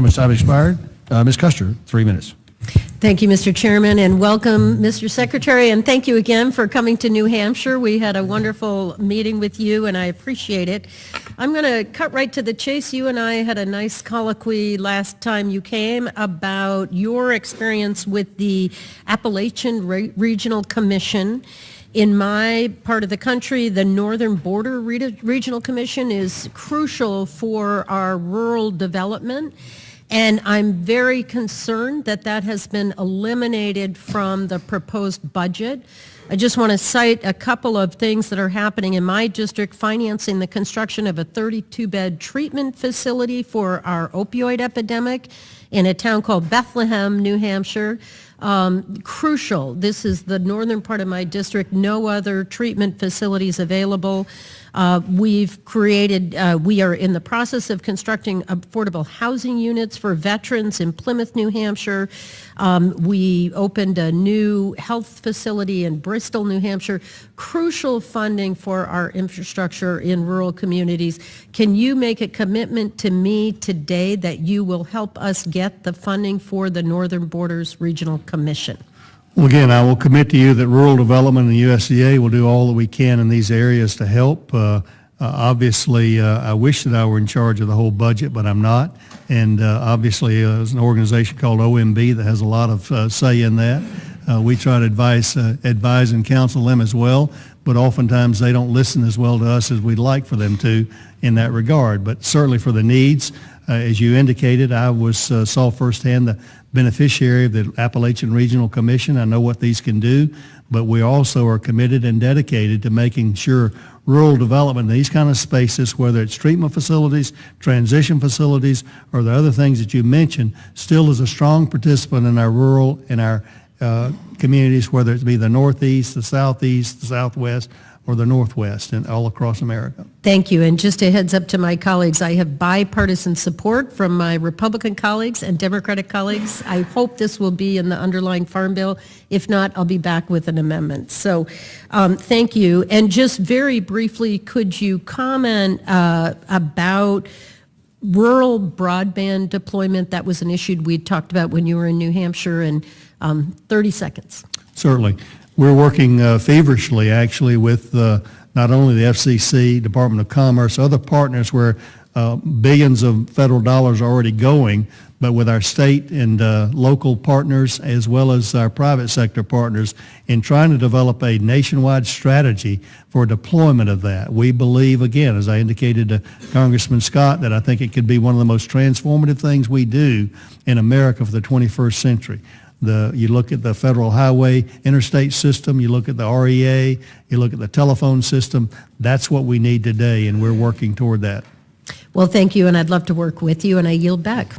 Much time expired. Ms. Kuster, 3 minutes. Thank you, Mr. Chairman, and welcome, Mr. Secretary, and thank you again for coming to New Hampshire. We had a wonderful meeting with you, and I appreciate it. I'm going to cut right to the chase. You and I had a nice colloquy last time you came about your experience with the Appalachian Regional Commission. In my part of the country, the Northern Border Regional Commission is crucial for our rural development. And I'm very concerned that that has been eliminated from the proposed budget. I just want to cite a couple of things that are happening in my district, financing the construction of a 32-bed treatment facility for our opioid epidemic in a town called Bethlehem, New Hampshire. Crucial. This is the northern part of my district. No other treatment facilities available. We are in the process of constructing affordable housing units for veterans in Plymouth, New Hampshire. We opened a new health facility in Bristol, New Hampshire. Crucial funding for our infrastructure in rural communities. Can you make a commitment to me today that you will help us get the funding for the Northern Borders Regional Commission? Well, again, I will commit to you that rural development and the USDA will do all that we can in these areas to help. Obviously, I wish that I were in charge of the whole budget, but I'm not. And obviously, there's an organization called OMB that has a lot of say in that. We try to advise and counsel them as well, but oftentimes they don't listen as well to us as we'd like for them to in that regard. But certainly for the needs, as you indicated, I saw firsthand the beneficiary of the Appalachian Regional Commission. I know what these can do, but we also are committed and dedicated to making sure rural development in these kind of spaces, whether it's treatment facilities, transition facilities, or the other things that you mentioned, still is a strong participant in our rural and our communities, whether it be the Northeast, the Southeast, the Southwest, or the Northwest, and all across America. Thank you. And just a heads up to my colleagues, I have bipartisan support from my Republican colleagues and Democratic colleagues. I hope this will be in the underlying Farm Bill. If not, I'll be back with an amendment. So thank you. And just very briefly, could you comment about rural broadband deployment? That was an issue we talked about when you were in New Hampshire, in 30 seconds. Certainly. We're working feverishly, actually, with not only the FCC, Department of Commerce, other partners where billions of federal dollars are already going, but with our state and local partners as well as our private sector partners in trying to develop a nationwide strategy for deployment of that. We believe, again, as I indicated to Congressman Scott, that I think it could be one of the most transformative things we do in America for the 21st century. You look at the federal highway interstate system, you look at the REA, you look at the telephone system. That's what we need today, and we're working toward that. Well, thank you, and I'd love to work with you, and I yield back.